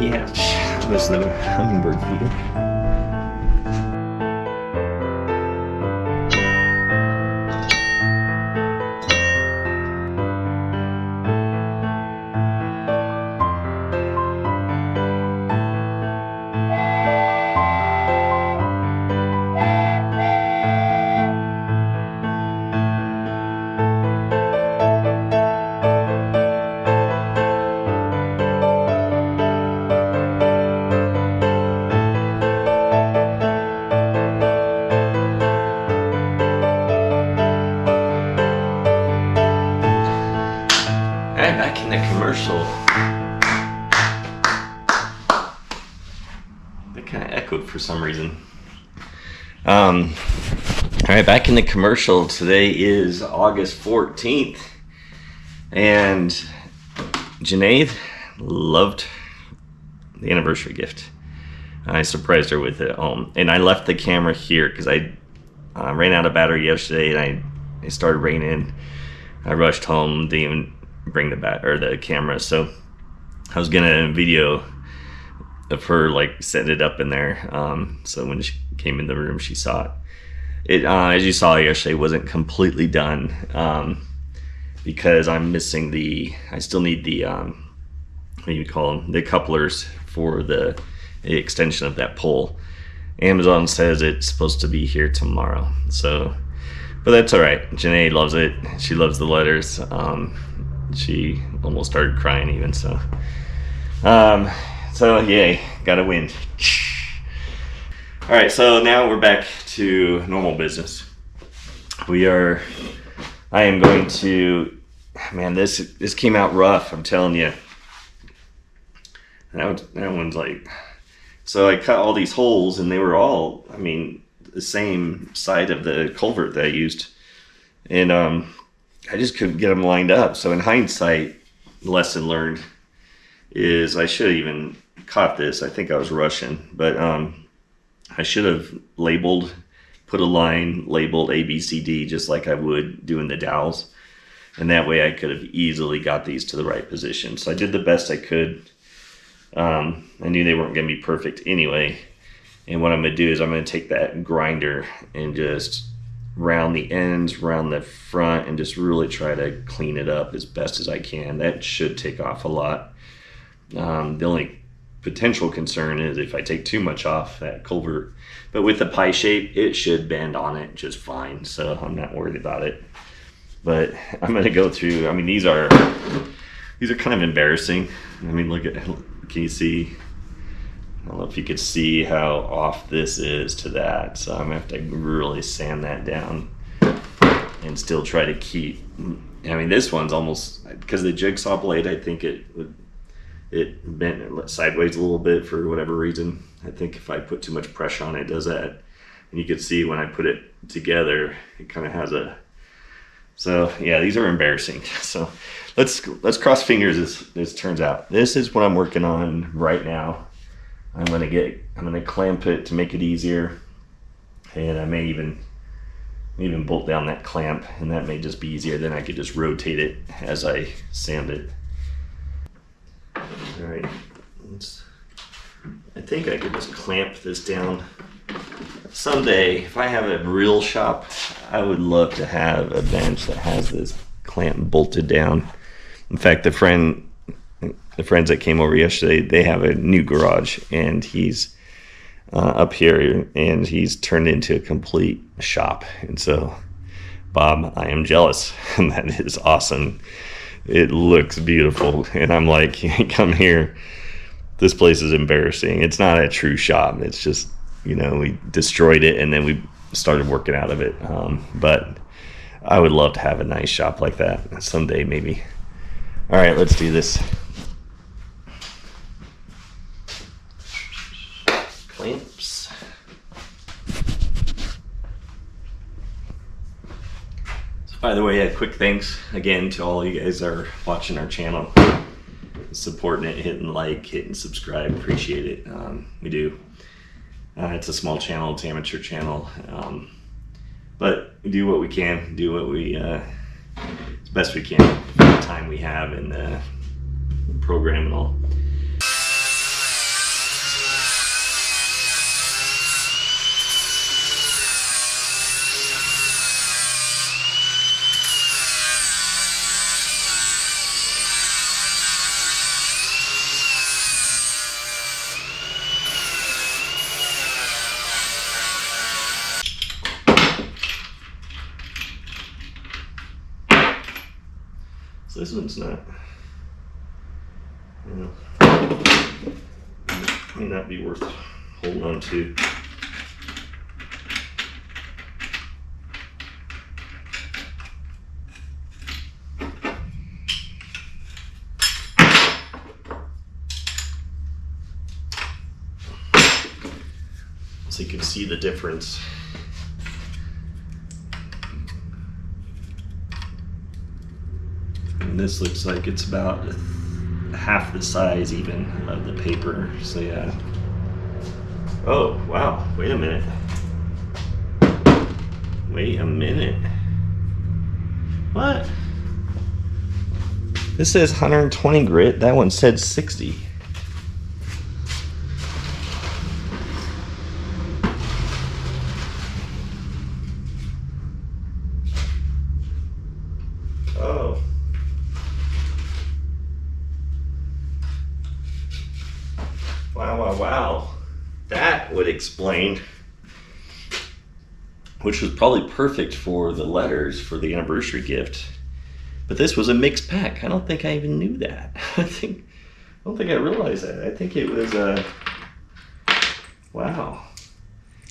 Yeah, listen to the hummingbird feeder. Back in the commercial. That kind of echoed for some reason. All right, back in the commercial. Today is August 14th, and Janee loved the anniversary gift. I surprised her with it at home, and I left the camera here because I ran out of battery yesterday, and it started raining. I rushed home, didn't even bring the camera, so I was gonna video of her like setting it up in there, so when she came in the room she saw it. As you saw yesterday, wasn't completely done, because I'm missing I still need the what do you call them, the couplers for the extension of that pole. Amazon says it's supposed to be here tomorrow, so, but that's all right. Janee loves it. She loves the letters. She almost started crying even, so yay, got a win. All right, so now we're back to normal business. I am going to, man, this came out rough, I'm telling you. That one's like, so I cut all these holes, and they were all, I mean, the same side of the culvert that I used, and I just couldn't get them lined up. So in hindsight, lesson learned is I should have even caught this. I think I was rushing, but I should have put a line labeled A, B, C, D, just like I would doing the dowels. And that way I could have easily got these to the right position. So I did the best I could. I knew they weren't going to be perfect anyway. And what I'm going to do is I'm going to take that grinder and just round the ends, round the front, and just really try to clean it up as best as I can. That should take off a lot. The only potential concern is if I take too much off that culvert, but with the pie shape, it should bend on it just fine, so I'm not worried about it. But I'm going to go through, I mean, these are kind of embarrassing. I mean, can you see? I don't know if you could see how off this is to that, so I'm going to have to really sand that down and still try to keep, I mean, this one's almost, because the jigsaw blade, I think it bent sideways a little bit for whatever reason. I think if I put too much pressure on it, it does that. And you can see when I put it together, it kind of has so yeah, these are embarrassing. So let's cross fingers as this turns out. This is what I'm working on right now. I'm gonna clamp it to make it easier, and I may even bolt down that clamp, and that may just be easier. Then I could just rotate it as I sand it. All right, I think I could just clamp this down. Someday, if I have a real shop, I would love to have a bench that has this clamp bolted down. In fact, the friends that came over yesterday, they have a new garage, and he's up here, and he's turned into a complete shop. And so, Bob, I am jealous. And that is awesome. It looks beautiful. And I'm like, come here. This place is embarrassing. It's not a true shop. It's just, we destroyed it, and then we started working out of it. But I would love to have a nice shop like that someday, maybe. All right, let's do this. Clamps. So by the way, a quick thanks again to all you guys that are watching our channel, supporting it, hitting like, hitting subscribe. Appreciate it. We do. It's a small channel, it's an amateur channel, but do what we can, do what we as best we can for the time we have in the program and all. So this one's not, may not be worth holding on to. So you can see the difference. And this looks like it's about half the size even of the paper. So yeah. Oh, wow. Wait a minute. Wait a minute. What? This says 120 grit. That one said 60. Oh. Wow. That would explain, which was probably perfect for the letters for the anniversary gift. But this was a mixed pack. I don't think I even knew that. I don't think I realized that. I think it was wow.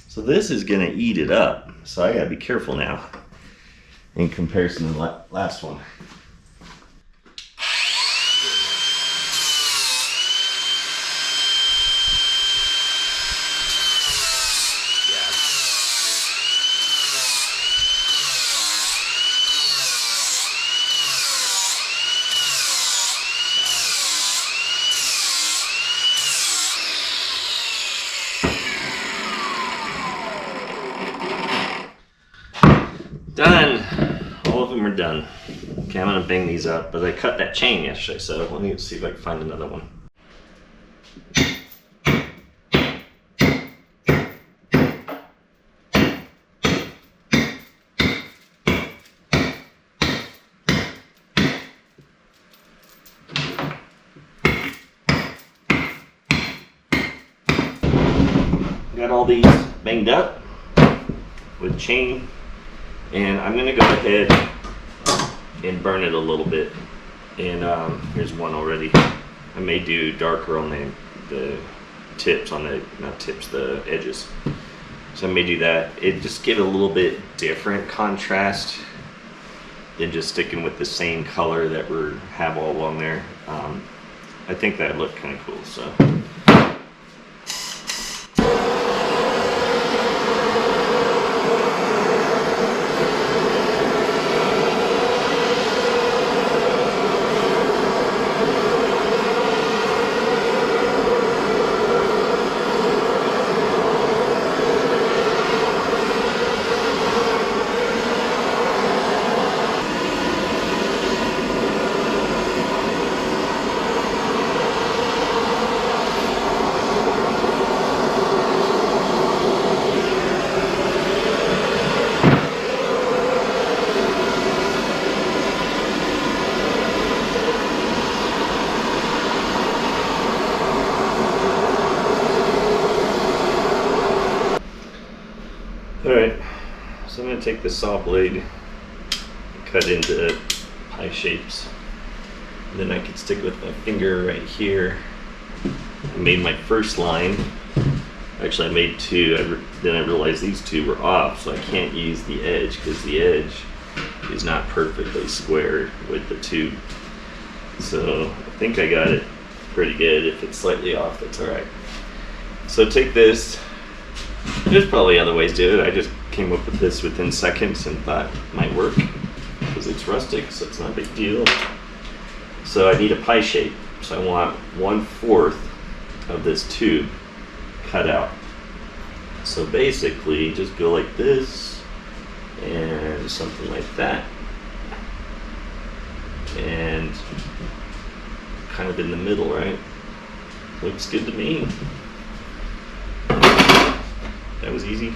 So this is gonna eat it up. So I gotta be careful now in comparison to the last one. Done. All of them are done. Okay, I'm gonna bang these up, but I cut that chain yesterday, so let me see if I can find another one. Got all these banged up with chain. And I'm gonna go ahead and burn it a little bit. And here's one already. I may do darker on the tips, on the, not tips, the edges. So I may do that. It just give it a little bit different contrast than just sticking with the same color that we have all along there. I think that looked kind of cool, so. Alright, so I'm going to take the saw blade and cut into pie shapes. And then I can stick with my finger right here. I made my first line. Actually, I made two. Then I realized these two were off, so I can't use the edge because the edge is not perfectly square with the tube. So I think I got it pretty good. If it's slightly off, that's alright. So take this. There's probably other ways to do it. I just came up with this within seconds and thought it might work because it's rustic, so it's not a big deal. So I need a pie shape. So I want 1/4 of this tube cut out. So basically just go like this and something like that, and kind of in the middle, right? Looks good to me. That was easy.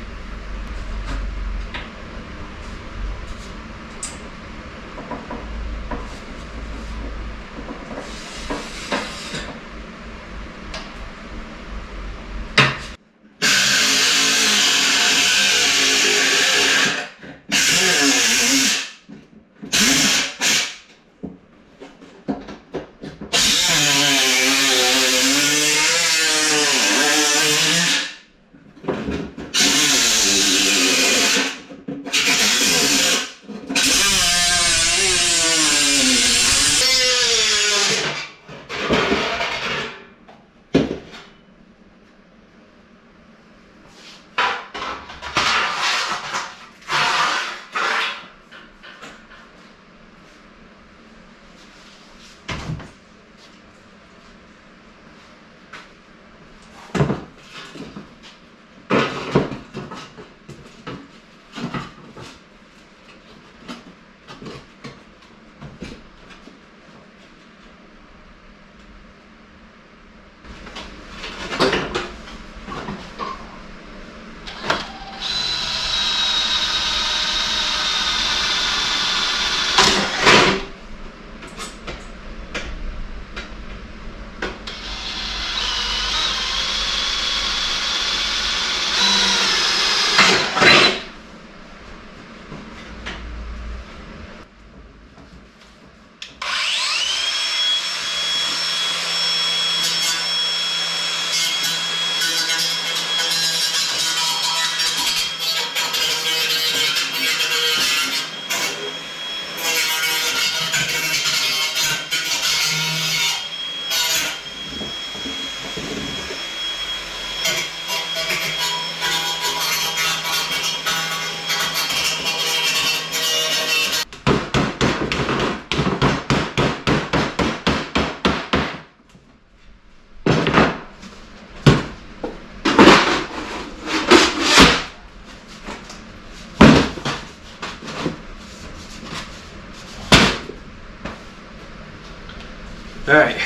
Alright,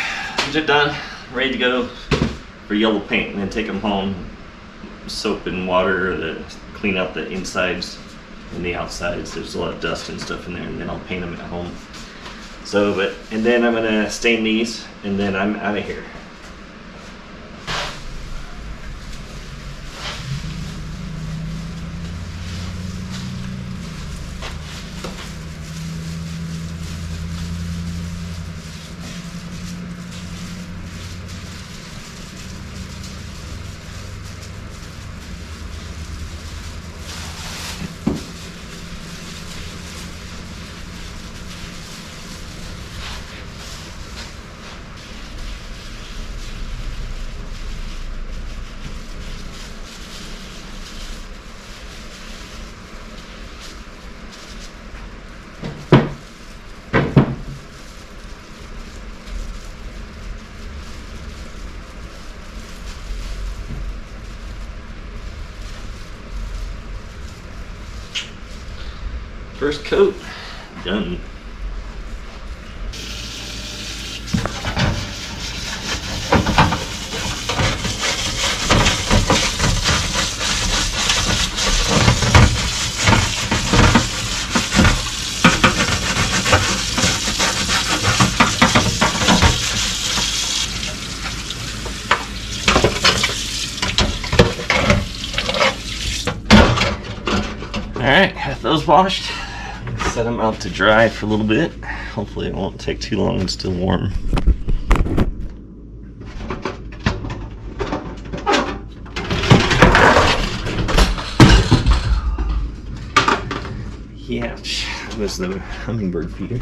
these are done, ready to go for yellow paint, and then take them home, soap and water to clean out the insides and the outsides. There's a lot of dust and stuff in there, and then I'll paint them at home. So, and then I'm gonna stain these, and then I'm out of here. First coat done. Alright, have those washed. Set them out to dry for a little bit. Hopefully it won't take too long. It's still warm. Yeah, that was the hummingbird feeder.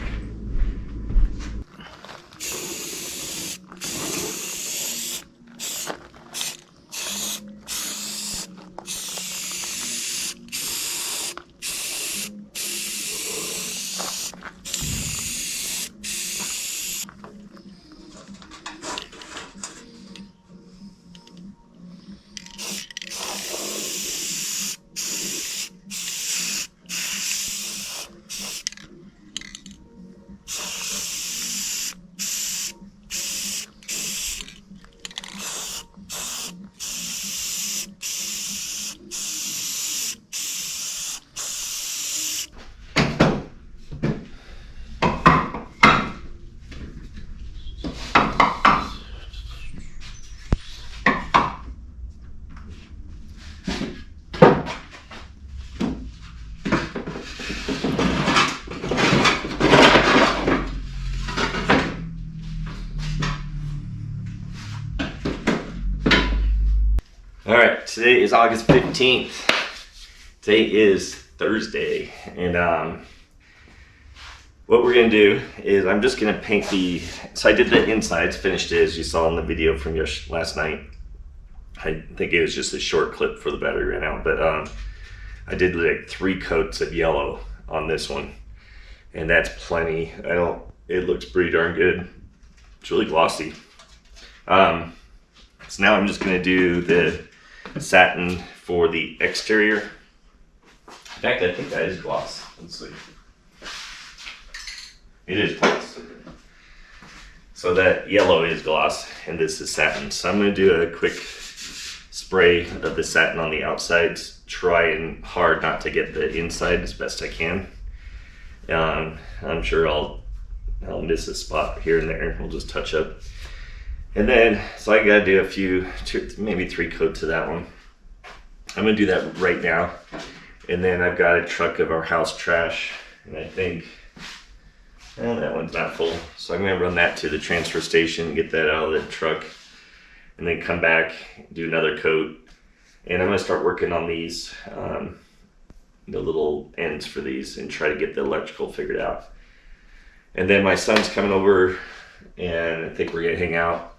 Today is August 15th. Today is Thursday, and what we're gonna do is I'm just gonna paint so I did the insides, finished it as you saw in the video from last night. I think it was just a short clip for the battery ran out, but I did like 3 coats of yellow on this one, and that's plenty. It looks pretty darn good. It's really glossy. So now I'm just gonna do the satin for the exterior. In fact, I think that is gloss. Let's see. It is gloss. So that yellow is gloss, and this is satin. So I'm gonna do a quick spray of the satin on the outsides, trying hard not to get the inside as best I can. I'm sure I'll miss a spot here and there. We'll just touch up. And then, so I gotta do maybe 3 coats of that one. I'm gonna do that right now. And then I've got a truck of our house trash, and I think, that one's not full. So I'm gonna run that to the transfer station, get that out of the truck, and then come back, do another coat. And I'm gonna start working on these, the little ends for these, and try to get the electrical figured out. And then my son's coming over, and I think we're gonna hang out,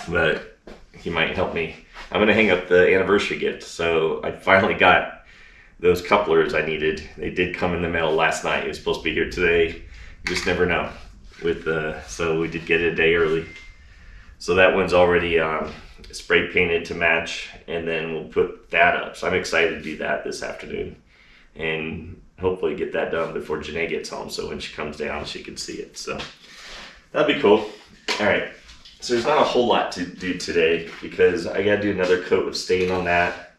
but he might help me. I'm gonna hang up the anniversary gift. So I finally got those couplers I needed. They did come in the mail last night. It was supposed to be here today. You just never know. So we did get it a day early. So that one's already spray painted to match, and then we'll put that up. So I'm excited to do that this afternoon, and hopefully get that done before Janee gets home, so when she comes down she can see it. So that'd be cool. All right, so there's not a whole lot to do today because I gotta do another coat of stain on that,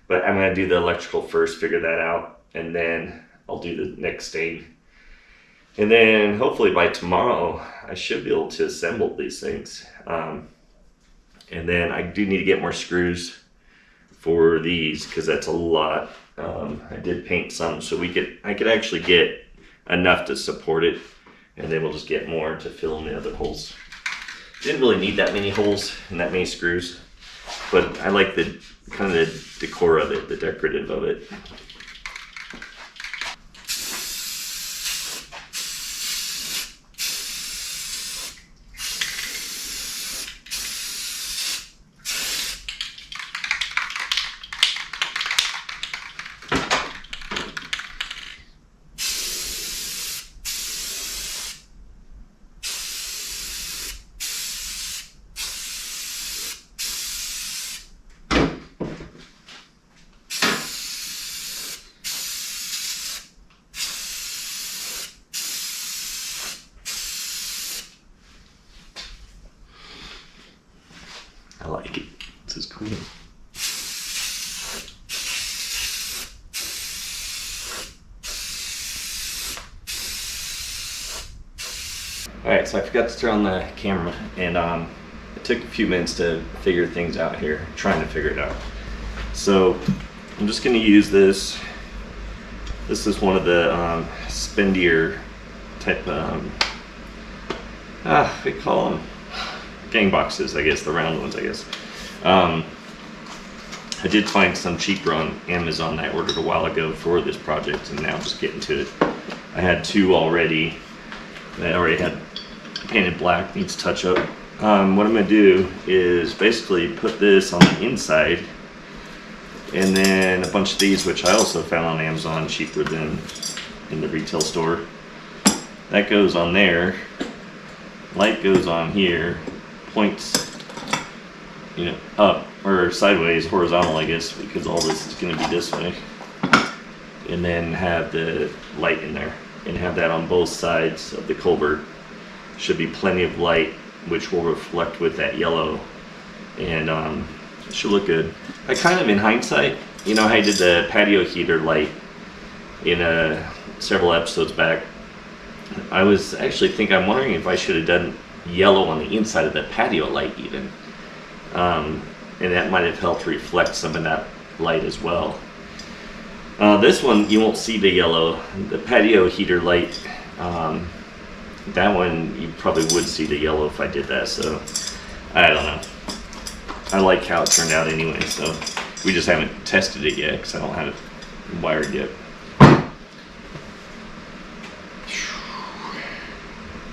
but I'm gonna do the electrical first, figure that out, and then I'll do the next stain. And then hopefully by tomorrow I should be able to assemble these things. And then I do need to get more screws for these because that's a lot. I did paint some, so I could actually get enough to support it, and then we'll just get more to fill in the other holes. Didn't really need that many holes and that many screws, but I like the kind of the decor of it, the decorative of it. I like it. This is cool. Alright, so I forgot to turn on the camera, and it took a few minutes to figure things out here, trying to figure it out. So I'm just going to use this. This is one of the spendier type, we call them gang boxes, I guess, the round ones, I guess. I did find some cheaper on Amazon that I ordered a while ago for this project, and now I'm just getting to it. I had 2 already that I already had painted black, needs touch up. What I'm going to do is basically put this on the inside, and then a bunch of these, which I also found on Amazon cheaper than in the retail store. That goes on there, light goes on here, points, up or sideways, horizontal, I guess, because all this is going to be this way. And then have the light in there, and have that on both sides of the culvert. Should be plenty of light, which will reflect with that yellow, and it should look good. I kind of, in hindsight, how I did the patio heater light in several episodes back. I was actually I'm wondering if I should have done yellow on the inside of the patio light even, and that might have helped reflect some of that light as well. This one you won't see the yellow. The patio heater light, that one you probably would see the yellow if I did that, so I don't know. I like how it turned out anyway, so We just haven't tested it yet because I don't have it wired yet.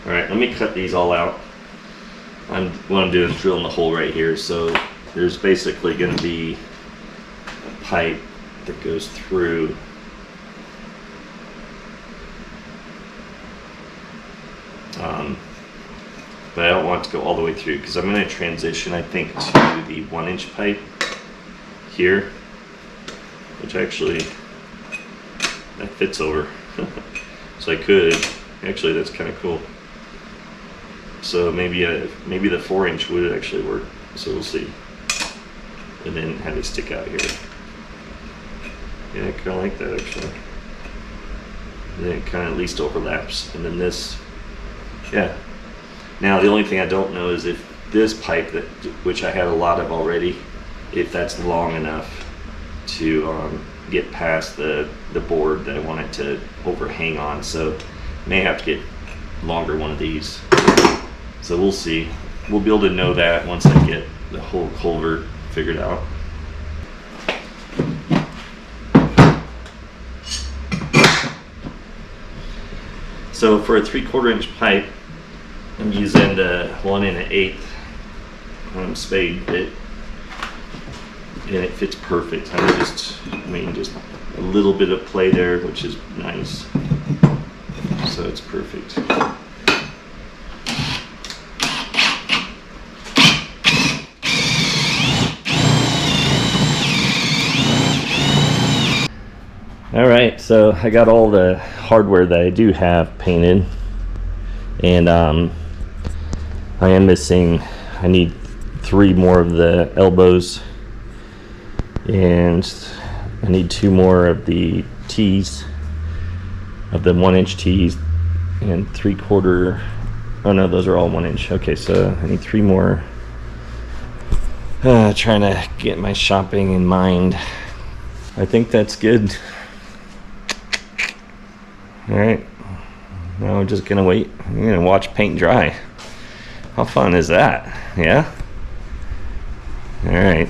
All right, let me cut these all out. What I'm doing is drilling the hole right here. So there's basically going to be a pipe that goes through. But I don't want it to go all the way through because I'm going to transition, I think, to the 1-inch pipe here, which actually that fits over. So I could actually, that's kind of cool. So maybe the 4-inch would actually work. So we'll see. And then have it stick out here. Yeah, I kind of like that actually. And then it kind of at least overlaps. And then this, yeah. Now the only thing I don't know is if this pipe, which I had a lot of already, if that's long enough to get past the board that I want it to overhang on. So may have to get longer one of these. So we'll see. We'll be able to know that once I get the whole culvert figured out. So for a 3/4 inch pipe, I'm using the 1 1/8 spade bit, and it fits perfect. Just a little bit of play there, which is nice. So it's perfect. All right, so I got all the hardware that I do have painted, and I am missing, I need 3 more of the elbows, and I need 2 more of the T's, of the 1-inch T's, and 3/4, oh no, those are all 1-inch. Okay, so I need 3 more. Trying to get my shopping in mind. I think that's good. All right, now we're just gonna wait. I'm gonna watch paint dry. How fun is that? Yeah? All right.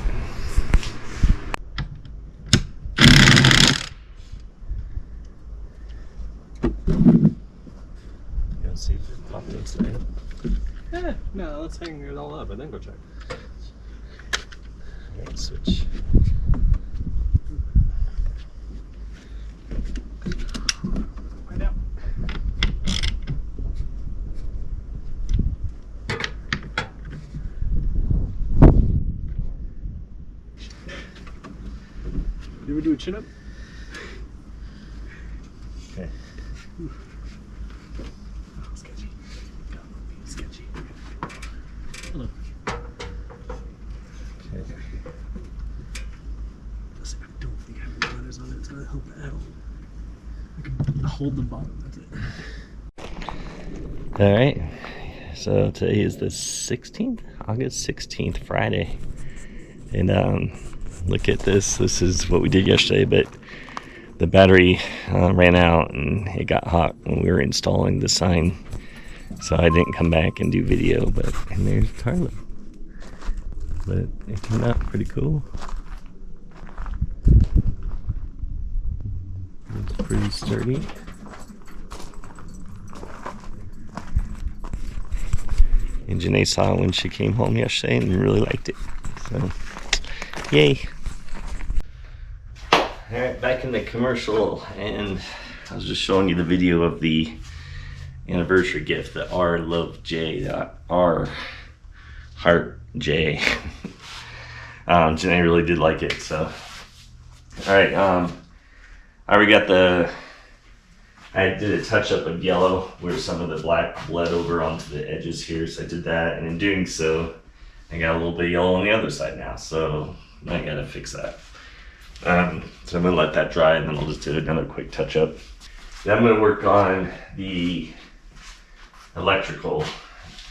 Let's see if it popped inside. Yeah, no, let's hang it all up and then go check. All right, switch. You ever do a chin up? Okay. Oh, sketchy. Sketchy. Hello. Okay. Listen, I don't think I have any letters on it, so I hope that I can hold the bottom. That's it. All right. So today is the 16th, August 16th, Friday, and look at this. This is what we did yesterday, but the battery ran out and it got hot when we were installing the sign, so I didn't come back and do video. And there's Carla. But it turned out pretty cool. It's pretty sturdy. And Janee saw it when she came home yesterday and really liked it. So, yay. Alright, back in the commercial, and I was just showing you the video of the anniversary gift, the R Love J, the R Heart J. Janee really did like it, so. Alright, I already got I did a touch up of yellow where some of the black bled over onto the edges here, so I did that, and in doing so, I got a little bit of yellow on the other side now, so I gotta fix that. So I'm gonna let that dry, and then I'll just do another quick touch up. Then I'm gonna work on the electrical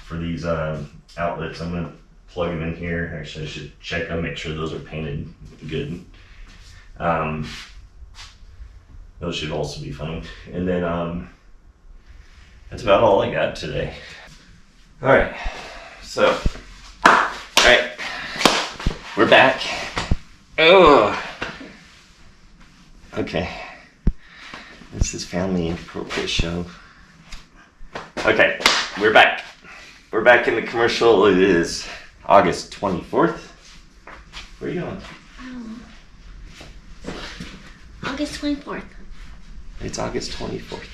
for these outlets. I'm gonna plug them in here. Actually, I should check them, make sure those are painted good. Those should also be fine. And then that's about all I got today. All right, so, all right, we're back. Oh. Okay. This is family appropriate show. Okay, we're back. We're back in the commercial. It is August 24th. Where are you going? August 24th. It's August 24th.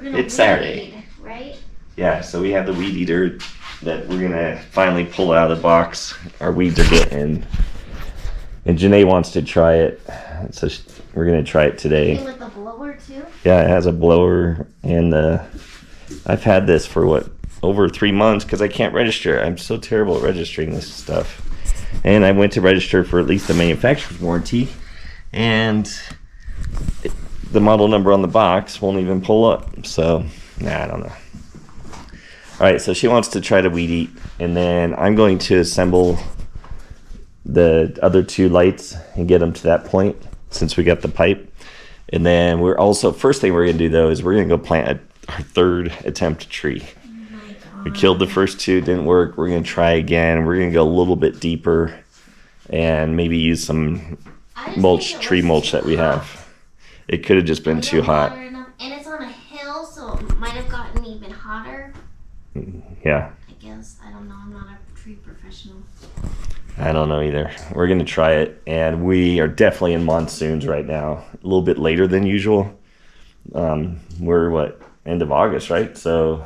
It's Saturday. Eat, right? Yeah, so we have the weed eater that we're gonna finally pull out of the box. Our weeds are getting, and Janee wants to try it, so we're gonna try it today. And with the blower too? Yeah, it has a blower, and I've had this for over 3 months because I can't register. I'm so terrible at registering this stuff. And I went to register for at least the manufacturer's warranty, and the model number on the box won't even pull up. So, I don't know. All right, so she wants to try to weed eat, and then I'm going to assemble the other 2 lights and get them to that point since we got the pipe. And then we're also, first thing we're going to do though is we're going to go plant our 3rd attempt tree. We killed the first 2, didn't work. We're going to try again. We're going to go a little bit deeper and maybe use some mulch, tree mulch that we have. It could have just been too hot. And it's on a hill, so it might have gotten even hotter. Yeah. I guess. I don't know. I'm not a tree professional. I don't know either. We're going to try it. And we are definitely in monsoons right now. A little bit later than usual. We're end of August, right? So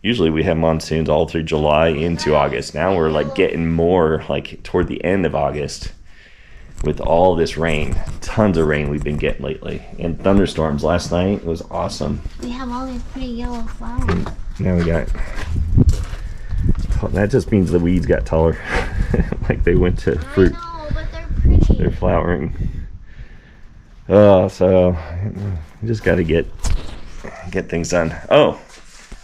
usually we have monsoons all through July into August. Now we're getting more toward the end of August with all this rain. Tons of rain we've been getting lately. And thunderstorms last night was awesome. We have all these pretty yellow flowers. Now we got, that just means the weeds got taller. They went to fruit. I know, but they're pretty. They're flowering. So we just got to get things done. Oh,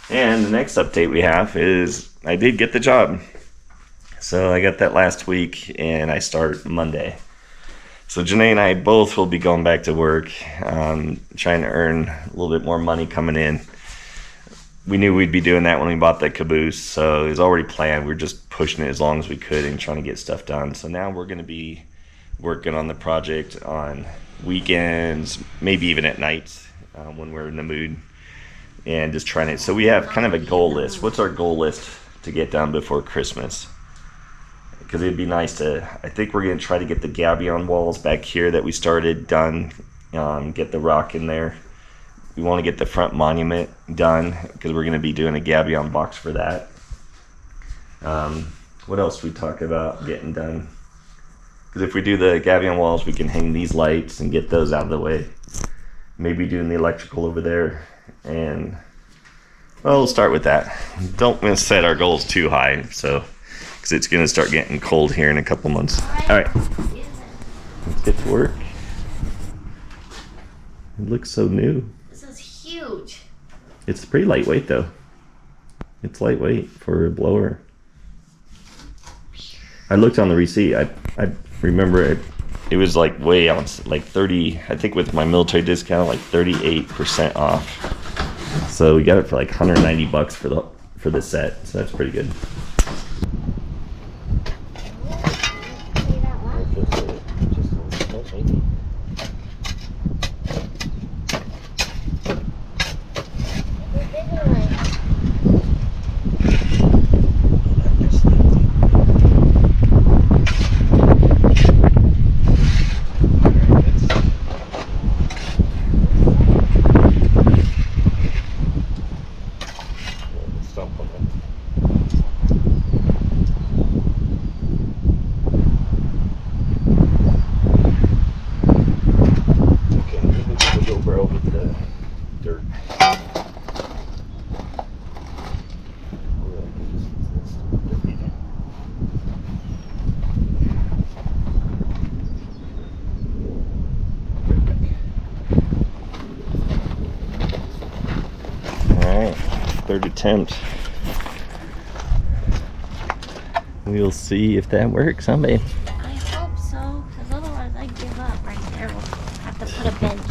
and the next update we have is I did get the job. So I got that last week, and I start Monday. So Janee and I both will be going back to work, trying to earn a little bit more money coming in. We knew we'd be doing that when we bought the caboose, so it was already planned. We were just pushing it as long as we could and trying to get stuff done. So now we're going to be working on the project on weekends, maybe even at nights when we're in the mood, and just trying to. So we have kind of a goal list. What's our goal list to get done before Christmas? Because it'd be nice to, I think we're going to try to get the Gabion walls back here that we started done, get the rock in there. We want to get the front monument done because we're going to be doing a Gabion box for that. What else we talk about getting done? Because if we do the Gabion walls, we can hang these lights and get those out of the way. Maybe doing the electrical over there. And, well, we'll start with that. Don't want to set our goals too high, so because it's going to start getting cold here in a couple months. All right, let's get to work. It looks so new. This is huge. It's pretty lightweight though. It's lightweight for a blower. I looked on the receipt. I remember it was way on 30. I think with my military discount 38% off. So we got it for $190 for the set. So that's pretty good. Third attempt. We'll see if that works, huh, babe? I hope so, because otherwise I give up right there. We'll have to put a bench.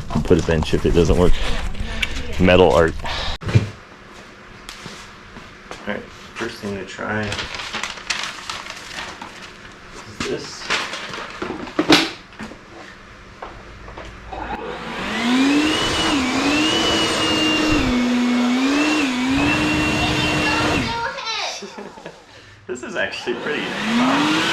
I'll put a bench if it doesn't work. Metal art. Alright, first thing to try is this. actually pretty fun.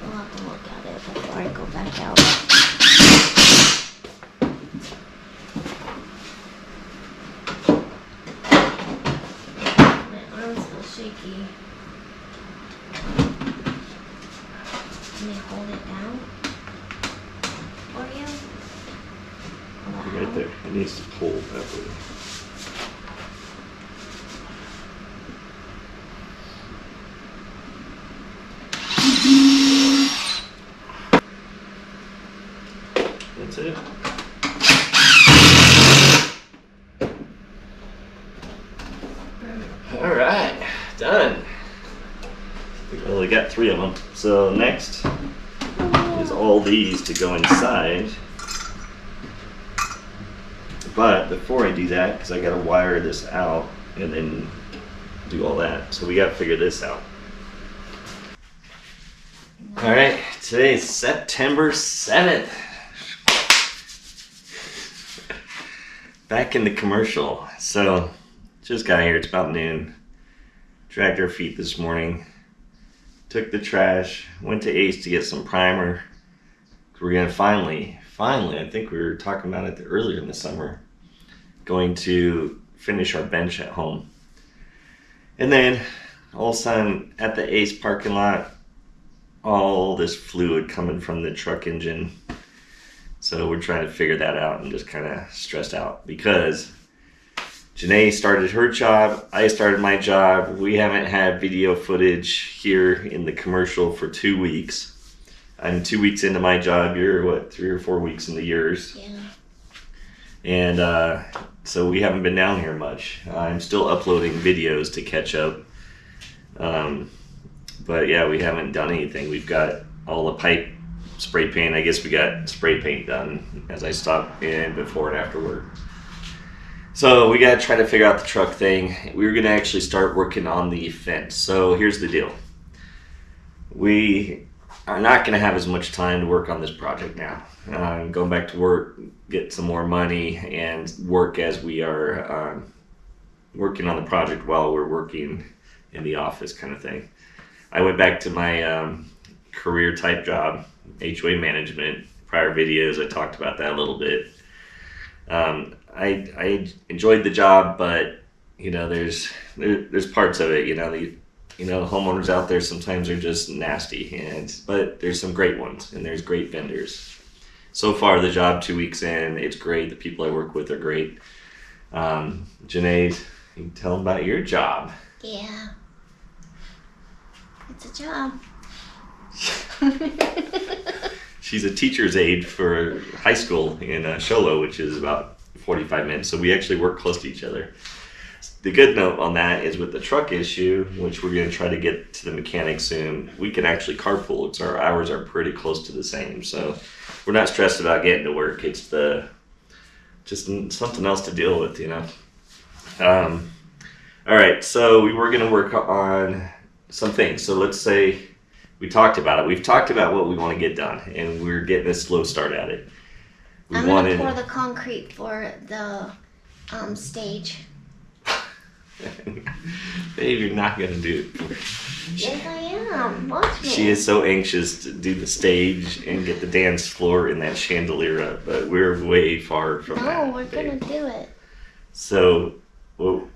I'll have to look at it before I go back out. My arm's still shaky. Can they hold it down for you? Right there. It needs to pull that way. That's it. All right, done. We only got 3 of them. So next is all these to go inside. But before I do that, because I gotta wire this out and then do all that, so we gotta figure this out. All right, today is September 7th. Back in the commercial. So just got here, it's about noon. Dragged our feet this morning. Took the trash, went to Ace to get some primer. We're gonna finally, I think we were talking about it earlier in the summer, going to finish our bench at home. And then all of a sudden at the Ace parking lot, all this fluid coming from the truck engine. So we're trying to figure that out and just kind of stressed out because Janee started her job, I started my job. We haven't had video footage here in the commercial for 2 weeks. I'm 2 weeks into my job. You're what, 3 or 4 weeks into yours? Yeah. And so we haven't been down here much. I'm still uploading videos to catch up. But yeah, we haven't done anything. We've got all the pipe spray paint. I guess we got spray paint done as I stopped in before and after work. So we got to try to figure out the truck thing. We were going to actually start working on the fence. So here's the deal. We are not going to have as much time to work on this project now. Going back to work, get some more money, and work as we are working on the project while we're working in the office kind of thing. I went back to my career type job, HOA management. Prior videos, I talked about that a little bit. I enjoyed the job, but you know, there's parts of it. Homeowners out there sometimes are just nasty, but there's some great ones, and there's great vendors. So far, the job 2 weeks in, it's great. The people I work with are great. Janee, you can tell them about your job. Yeah. It's a job. She's a teacher's aide for high school in Sholo, which is about 45 minutes. So we actually work close to each other. The good note on that is with the truck issue, which we're going to try to get to the mechanic soon, we can actually carpool. Our hours are pretty close to the same. So we're not stressed about getting to work. It's just something else to deal with, All right, so we were going to work on some things. So let's say we talked about it. We've talked about what we want to get done, and we're getting a slow start at it. I'm going to pour the concrete for the stage. Babe, you're not going to do it. Yes, I am. Watch me. She is so anxious to do the stage and get the dance floor and that chandelier up, but we're way far from that. No, we're going to do it. So, well,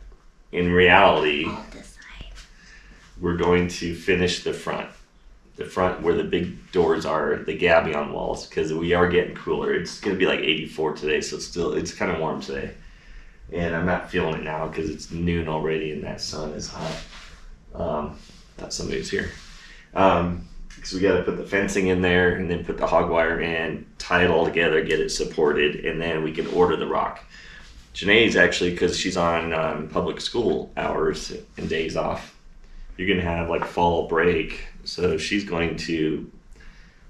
in reality, I'll decide. we're going to finish the front. the front where the big doors are, the Gabion walls, because we are getting cooler. It's going to be like 84 today, so it's kind of warm today. And I'm not feeling it now because it's noon already and that sun is hot. Thought somebody was here. So we got to put the fencing in there and then put the hog wire in, tie it all together, get it supported, and then we can order the rock. Janee's actually, because she's on public school hours and days off, you're going to have like fall break. So she's going to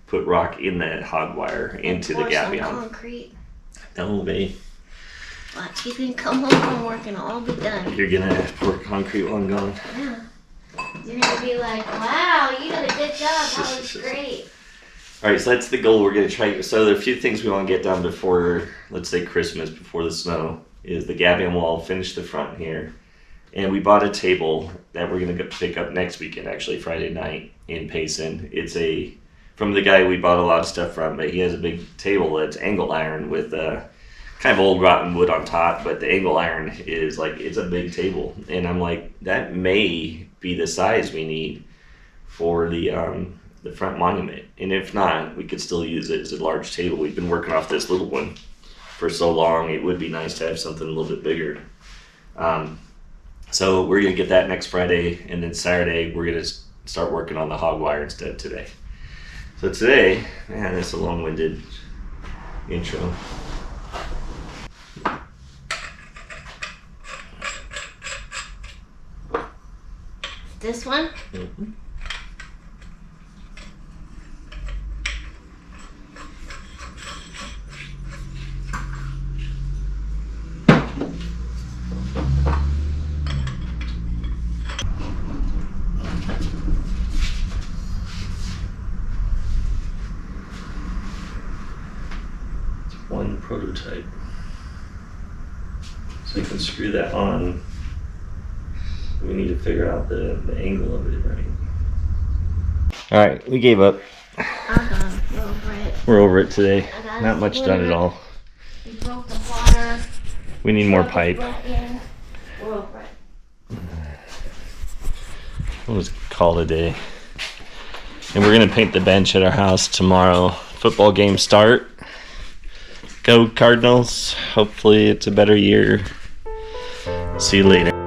put rock in the hog wire into the Gabion. Concrete. No, babe. Watch, you can come home from work and all be done. You're going to pour concrete while I'm gone. Yeah. You're going to be like, wow, you did a good job. That was great. All right, so that's the goal. We're going to try. So there are a few things we want to get done before, let's say Christmas, before the snow, is the Gabion wall, finish the front here. And we bought a table that we're going to pick up next weekend, actually, Friday night in Payson. It's from the guy we bought a lot of stuff from, but he has a big table that's angle iron with kind of old rotten wood on top, but the angle iron is like, it's a big table. And I'm like, that may be the size we need for the front monument. And if not, we could still use it as a large table. We've been working off this little one for so long. It would be nice to have something a little bit bigger. So we're going to get that next Friday, and then Saturday we're going to start working on the hog wire instead today. So today, man, that's a long-winded intro. This one? Mm-hmm. One prototype. So you can screw that on. We need to figure out the angle of it, right? All right, we gave up. We're over it. We're over it today. Not much done at all. We broke the water. We need more pipe. We're over it. We'll just call it a day. And we're gonna paint the bench at our house tomorrow. Football game start. Go Cardinals. Hopefully it's a better year. See you later.